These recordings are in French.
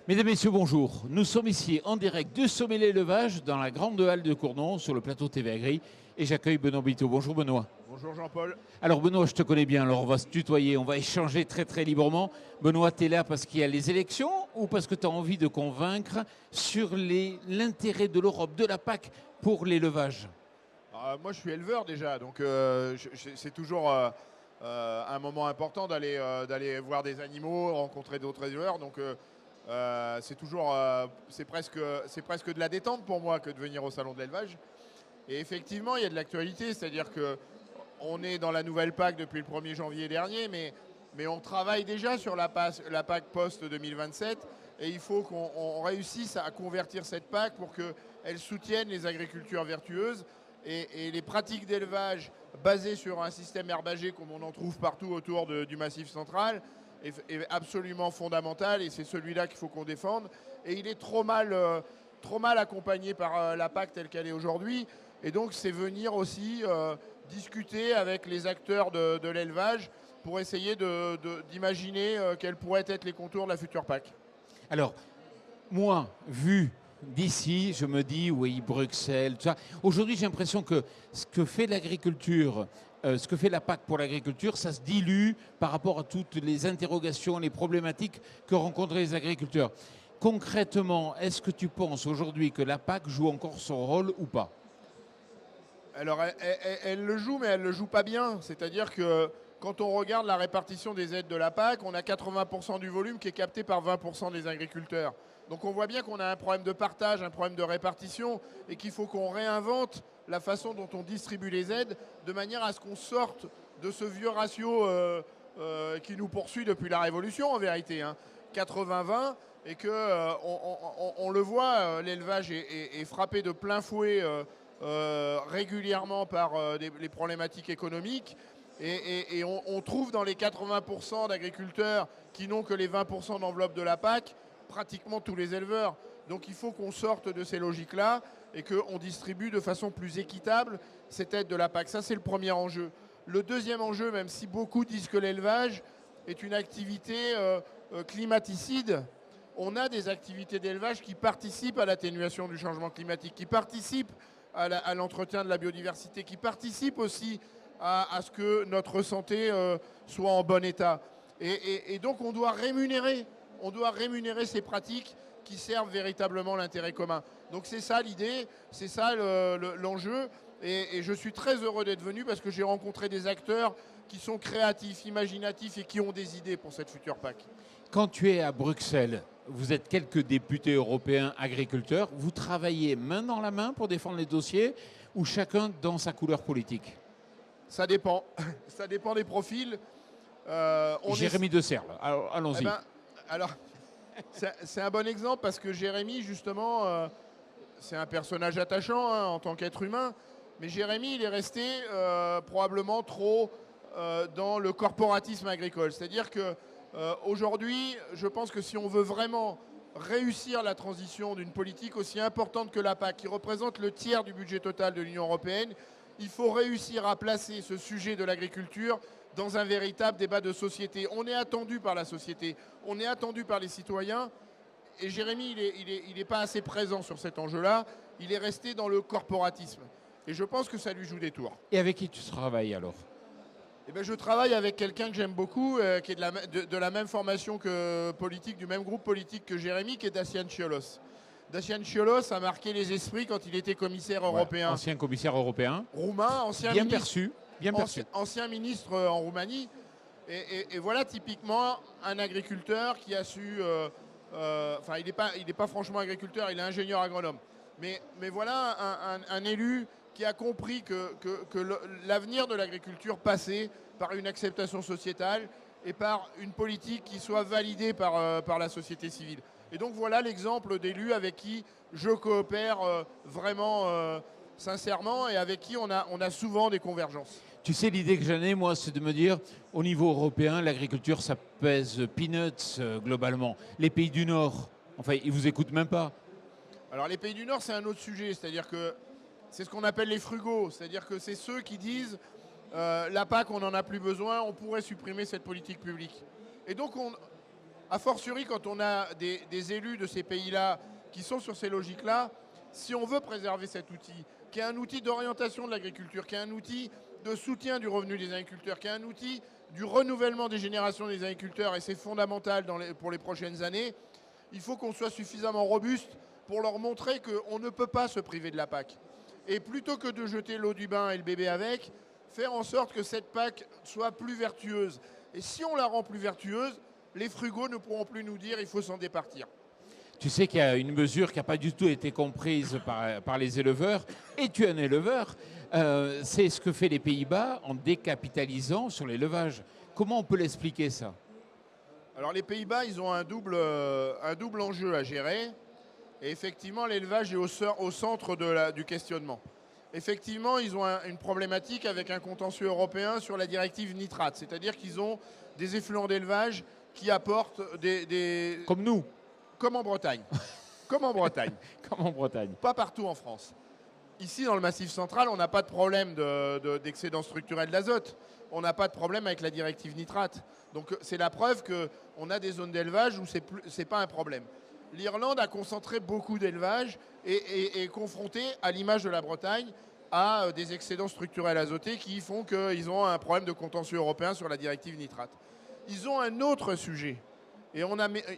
Mesdames, Messieurs, bonjour. Nous sommes ici en direct de Sommet l'Élevage dans la grande halle de Cournon sur le plateau TV Agri et j'accueille Benoît Biteau. Bonjour Benoît. Bonjour Jean-Paul. Alors Benoît, je te connais bien, alors on va se tutoyer, on va échanger très librement. Benoît, tu es là parce qu'il y a les élections ou parce que tu as envie de convaincre sur l'intérêt de l'Europe, de la PAC pour l'élevage? Moi je suis éleveur déjà, donc c'est toujours un moment important d'aller voir des animaux, rencontrer d'autres éleveurs. Donc c'est presque de la détente pour moi que de venir au salon de l'élevage. Et effectivement, il y a de l'actualité, c'est-à-dire qu'on est dans la nouvelle PAC depuis le 1er janvier dernier, mais on travaille déjà sur la PAC post-2027 et il faut qu'on réussisse à convertir cette PAC pour qu'elle soutienne les agricultures vertueuses et les pratiques d'élevage basées sur un système herbagé comme on en trouve partout autour du Massif central est absolument fondamental et c'est celui-là qu'il faut qu'on défende. Et il est trop mal accompagné par la PAC telle qu'elle est aujourd'hui. Et donc c'est venir aussi discuter avec les acteurs de l'élevage pour essayer d'imaginer quels pourraient être les contours de la future PAC. Alors, moi, vu d'ici, je me dis, oui, Bruxelles, tout ça. Aujourd'hui, j'ai l'impression que ce que fait l'agriculture, ce que fait la PAC pour l'agriculture, ça se dilue par rapport à toutes les interrogations, les problématiques que rencontrent les agriculteurs. Concrètement, est-ce que tu penses aujourd'hui que la PAC joue encore son rôle ou pas? Alors, elle le joue, mais elle ne le joue pas bien. C'est-à-dire que quand on regarde la répartition des aides de la PAC, on a 80% du volume qui est capté par 20% des agriculteurs. Donc on voit bien qu'on a un problème de partage, un problème de répartition et qu'il faut qu'on réinvente la façon dont on distribue les aides de manière à ce qu'on sorte de ce vieux ratio qui nous poursuit depuis la Révolution en vérité, hein, 80-20, et qu'on le voit, l'élevage est frappé de plein fouet régulièrement par les problématiques économiques. Et on trouve dans les 80% d'agriculteurs qui n'ont que les 20% d'enveloppe de la PAC, pratiquement tous les éleveurs. Donc il faut qu'on sorte de ces logiques-là et qu'on distribue de façon plus équitable cette aide de la PAC. Ça, c'est le premier enjeu. Le deuxième enjeu, même si beaucoup disent que l'élevage est une activité climaticide, on a des activités d'élevage qui participent à l'atténuation du changement climatique, qui participent à l'entretien de la biodiversité, qui participent aussi à ce que notre santé soit en bon état. Et donc on doit rémunérer ces pratiques qui servent véritablement l'intérêt commun. Donc c'est ça l'idée, c'est ça l'enjeu. Et je suis très heureux d'être venu parce que j'ai rencontré des acteurs qui sont créatifs, imaginatifs et qui ont des idées pour cette future PAC. Quand tu es à Bruxelles, vous êtes quelques députés européens agriculteurs, vous travaillez main dans la main pour défendre les dossiers ou chacun dans sa couleur politique? Ça dépend. Ça dépend des profils. Jérémy De Serle, allons-y. Eh ben, alors, c'est un bon exemple parce que Jérémy, justement, c'est un personnage attachant hein, en tant qu'être humain. Mais Jérémy, il est resté probablement trop dans le corporatisme agricole. C'est-à-dire qu'aujourd'hui, je pense que si on veut vraiment réussir la transition d'une politique aussi importante que la PAC, qui représente le tiers du budget total de l'Union européenne, il faut réussir à placer ce sujet de l'agriculture dans un véritable débat de société. On est attendu par la société, on est attendu par les citoyens. Et Jérémy, il n'est pas assez présent sur cet enjeu-là. Il est resté dans le corporatisme. Et je pense que ça lui joue des tours. Et avec qui tu travailles alors? Eh bien, je travaille avec quelqu'un que j'aime beaucoup, qui est de la même formation que politique, du même groupe politique que Jérémy, qui est Dacian Cioloș. Dacian Cioloș a marqué les esprits quand il était commissaire européen. Ancien commissaire européen. Roumain, ancien bien ministre. Perçu. Bien perçu. Ancien ministre en Roumanie. Et voilà typiquement un agriculteur qui a su... Enfin, il n'est pas franchement agriculteur, il est ingénieur agronome. Mais voilà un élu qui a compris que l'avenir de l'agriculture passait par une acceptation sociétale et par une politique qui soit validée par la société civile. Et donc voilà l'exemple d'élus avec qui je coopère vraiment sincèrement et avec qui on a souvent des convergences. Tu sais, l'idée que j'en ai, moi, c'est de me dire, au niveau européen, l'agriculture, ça pèse peanuts globalement. Les pays du Nord, enfin, ils vous écoutent même pas. Alors les pays du Nord, c'est un autre sujet, c'est-à-dire que c'est ce qu'on appelle les frugaux, c'est-à-dire que c'est ceux qui disent la PAC, on n'en a plus besoin, on pourrait supprimer cette politique publique. Et donc A fortiori, quand on a des élus de ces pays-là qui sont sur ces logiques-là, si on veut préserver cet outil, qui est un outil d'orientation de l'agriculture, qui est un outil de soutien du revenu des agriculteurs, qui est un outil du renouvellement des générations des agriculteurs, et c'est fondamental pour les prochaines années, il faut qu'on soit suffisamment robuste pour leur montrer qu'on ne peut pas se priver de la PAC. Et plutôt que de jeter l'eau du bain et le bébé avec, faire en sorte que cette PAC soit plus vertueuse. Et si on la rend plus vertueuse, les frugaux ne pourront plus nous dire il faut s'en départir. Tu sais qu'il y a une mesure qui n'a pas du tout été comprise par les éleveurs, et tu es un éleveur, c'est ce que fait les Pays-Bas en décapitalisant sur l'élevage. Comment on peut l'expliquer ça? Alors les Pays-Bas, ils ont un double enjeu à gérer. Et effectivement, l'élevage est au centre du questionnement. Effectivement, ils ont une problématique avec un contentieux européen sur la directive nitrate. C'est-à-dire qu'ils ont des effluents d'élevage qui apportent des... Comme nous. Comme en Bretagne. Comme en Bretagne. Comme en Bretagne. Pas partout en France. Ici, dans le Massif central, on n'a pas de problème d'excédent structurel d'azote. On n'a pas de problème avec la directive nitrate. Donc c'est la preuve qu'on a des zones d'élevage où ce n'est pas un problème. L'Irlande a concentré beaucoup d'élevage et est confrontée, à l'image de la Bretagne, à des excédents structurels azotés qui font qu'ils ont un problème de contentieux européen sur la directive nitrate. Ils ont un autre sujet. Et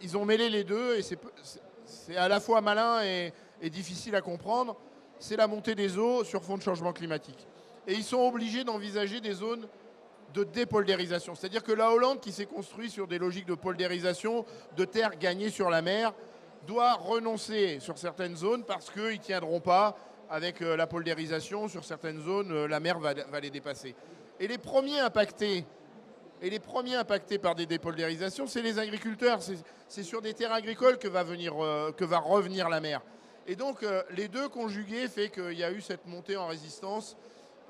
ils ont mêlé les deux, et c'est à la fois malin et difficile à comprendre. C'est la montée des eaux sur fond de changement climatique. Et ils sont obligés d'envisager des zones de dépoldérisation. C'est-à-dire que la Hollande, qui s'est construite sur des logiques de poldérisation, de terres gagnées sur la mer, doit renoncer sur certaines zones parce qu'ils ne tiendront pas avec la poldérisation. Sur certaines zones, la mer va les dépasser. Et les premiers impactés par des dépoldérisations, c'est les agriculteurs. C'est sur des terres agricoles que va revenir la mer. Et donc, les deux conjugués fait qu'il y a eu cette montée en résistance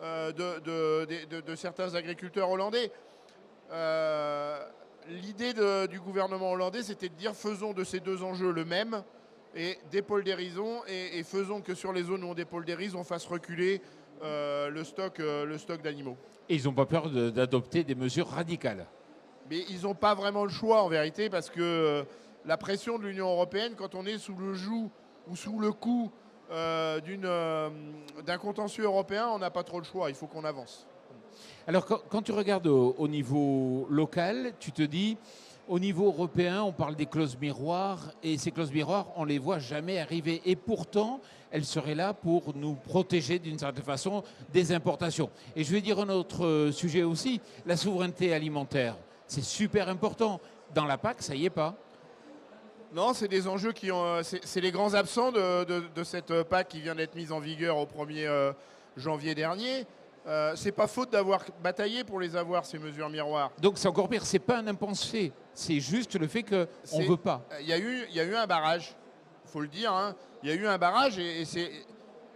de certains agriculteurs hollandais. L'idée du gouvernement hollandais, c'était de dire faisons de ces deux enjeux le même et dépoldérisons et faisons que sur les zones où on dépoldérise, on fasse reculer le stock d'animaux. Et ils n'ont pas peur d'adopter des mesures radicales. Mais ils n'ont pas vraiment le choix en vérité, parce que la pression de l'Union européenne, quand on est sous le joug ou sous le coup d'un contentieux européen, on n'a pas trop le choix, il faut qu'on avance. Alors quand tu regardes au niveau local, tu te dis, au niveau européen, on parle des clauses miroirs, et ces clauses miroirs, on ne les voit jamais arriver. Et pourtant, elles seraient là pour nous protéger d'une certaine façon des importations. Et je vais dire un autre sujet aussi, la souveraineté alimentaire. C'est super important. Dans la PAC, ça y est pas. Non, c'est des enjeux c'est les grands absents de cette PAC qui vient d'être mise en vigueur au 1er janvier dernier. C'est pas faute d'avoir bataillé pour les avoir, ces mesures miroirs. Donc c'est encore pire, c'est pas un impensé, c'est juste le fait qu'on ne veut pas. Il y a eu un barrage, il faut le dire. Hein. Il y a eu un barrage et c'est...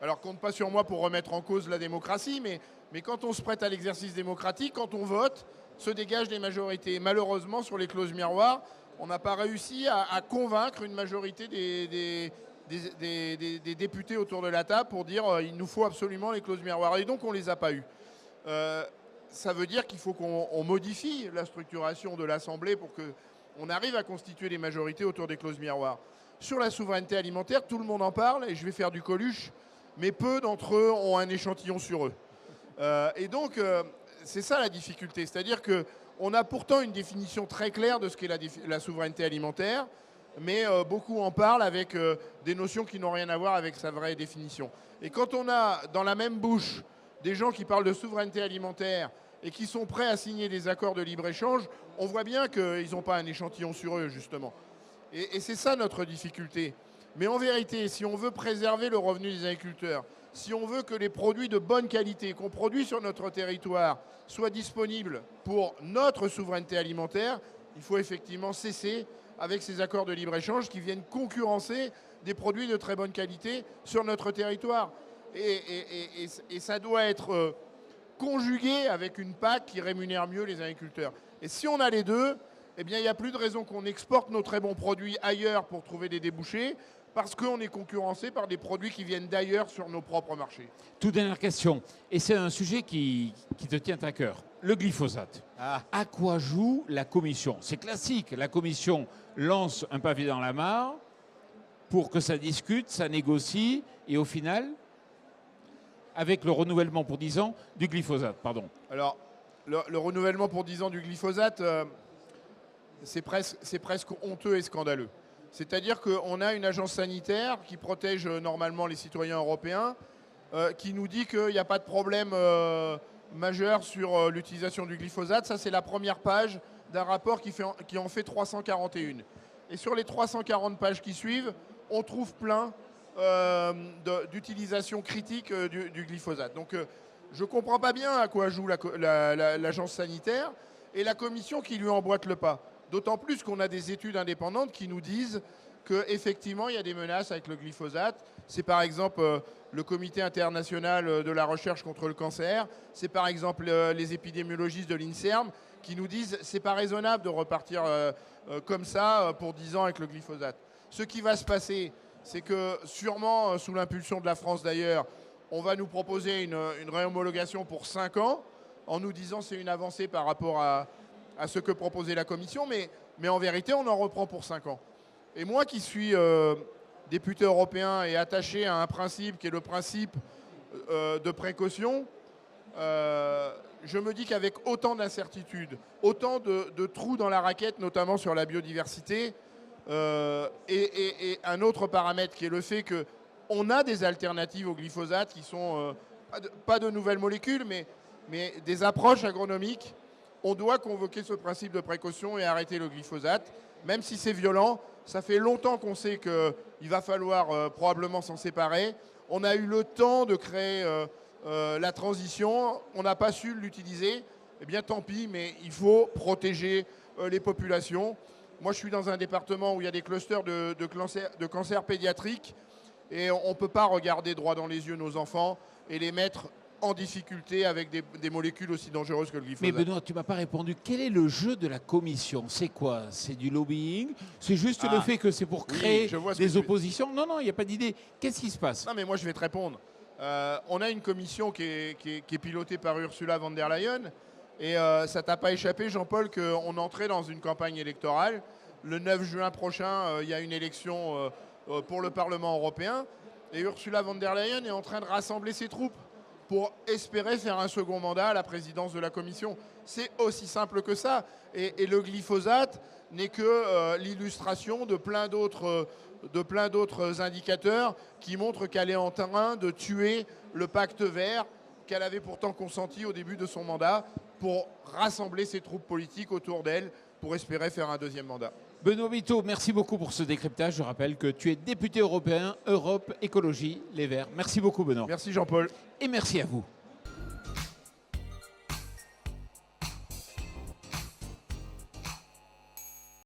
Alors compte pas sur moi pour remettre en cause la démocratie, mais quand on se prête à l'exercice démocratique, quand on vote, se dégagent des majorités. Malheureusement, sur les clauses miroirs, on n'a pas réussi à convaincre une majorité des députés autour de la table pour dire il nous faut absolument les clauses miroirs. Et donc on ne les a pas eues. Ça veut dire qu'il faut qu'on modifie la structuration de l'Assemblée pour qu'on arrive à constituer des majorités autour des clauses miroirs. Sur la souveraineté alimentaire, tout le monde en parle, et je vais faire du Coluche, mais peu d'entre eux ont un échantillon sur eux. Et donc, c'est ça la difficulté. C'est-à-dire qu'on a pourtant une définition très claire de ce qu'est la souveraineté alimentaire, mais beaucoup en parlent avec des notions qui n'ont rien à voir avec sa vraie définition. Et quand on a dans la même bouche des gens qui parlent de souveraineté alimentaire et qui sont prêts à signer des accords de libre-échange, on voit bien qu'ils n'ont pas un échantillon sur eux, justement. Et c'est ça notre difficulté. Mais en vérité, si on veut préserver le revenu des agriculteurs, si on veut que les produits de bonne qualité qu'on produit sur notre territoire soient disponibles pour notre souveraineté alimentaire, il faut effectivement cesser avec ces accords de libre-échange qui viennent concurrencer des produits de très bonne qualité sur notre territoire. Et ça doit être conjugué avec une PAC qui rémunère mieux les agriculteurs. Et si on a les deux, eh bien, il n'y a plus de raison qu'on exporte nos très bons produits ailleurs pour trouver des débouchés, parce qu'on est concurrencé par des produits qui viennent d'ailleurs sur nos propres marchés. Toute dernière question, et c'est un sujet qui te tient à cœur, le glyphosate. À quoi joue la Commission? C'est classique. La Commission lance un pavé dans la mare pour que ça discute, ça négocie, et au final, avec le renouvellement pour 10 ans du glyphosate. Pardon. Alors, le renouvellement pour 10 ans du glyphosate, c'est presque honteux et scandaleux. C'est-à-dire qu'on a une agence sanitaire qui protège normalement les citoyens européens, qui nous dit qu'il n'y a pas de problème majeur sur l'utilisation du glyphosate. Ça, c'est la première page d'un rapport qui en fait 341. Et sur les 340 pages qui suivent, on trouve plein d'utilisation critique du glyphosate. Donc, je ne comprends pas bien à quoi joue l'agence sanitaire et la commission qui lui emboîte le pas. D'autant plus qu'on a des études indépendantes qui nous disent qu'effectivement, il y a des menaces avec le glyphosate. C'est par exemple le Comité international de la recherche contre le cancer. C'est par exemple les épidémiologistes de l'INSERM qui nous disent que ce n'est pas raisonnable de repartir comme ça pour 10 ans avec le glyphosate. Ce qui va se passer, c'est que sûrement, sous l'impulsion de la France d'ailleurs, on va nous proposer une réhomologation pour 5 ans en nous disant que c'est une avancée par rapport à ce que proposait la Commission, mais en vérité, on en reprend pour 5 ans. Et moi qui suis député européen et attaché à un principe qui est le principe de précaution, je me dis qu'avec autant d'incertitudes, autant de trous dans la raquette, notamment sur la biodiversité, et un autre paramètre qui est le fait qu'on a des alternatives au glyphosate qui sont pas de nouvelles molécules, mais des approches agronomiques, on doit convoquer ce principe de précaution et arrêter le glyphosate, même si c'est violent. Ça fait longtemps qu'on sait qu'il va falloir probablement s'en séparer. On a eu le temps de créer la transition, on n'a pas su l'utiliser. Eh bien tant pis, mais il faut protéger les populations. Moi je suis dans un département où il y a des clusters de cancer pédiatrique et on ne peut pas regarder droit dans les yeux nos enfants et les mettre en difficulté avec des molécules aussi dangereuses que le glyphosate. Mais Benoît, tu ne m'as pas répondu. Quel est le jeu de la Commission? C'est quoi? C'est du lobbying? C'est juste le fait que c'est pour créer des oppositions? Non, non, il n'y a pas d'idée. Qu'est-ce qui se passe? Non, mais moi, je vais te répondre. On a une commission qui est pilotée par Ursula von der Leyen. Et ça t'a pas échappé, Jean-Paul, qu'on entrait dans une campagne électorale. Le 9 juin prochain, il y a une élection pour le Parlement européen. Et Ursula von der Leyen est en train de rassembler ses troupes pour espérer faire un second mandat à la présidence de la Commission. C'est aussi simple que ça. Et le glyphosate n'est que l'illustration de plein d'autres indicateurs qui montrent qu'elle est en train de tuer le pacte vert qu'elle avait pourtant consenti au début de son mandat pour rassembler ses troupes politiques autour d'elle pour espérer faire un deuxième mandat. Benoît Biteau, merci beaucoup pour ce décryptage. Je rappelle que tu es député européen Europe Écologie Les Verts. Merci beaucoup Benoît. Merci Jean-Paul. Et merci à vous.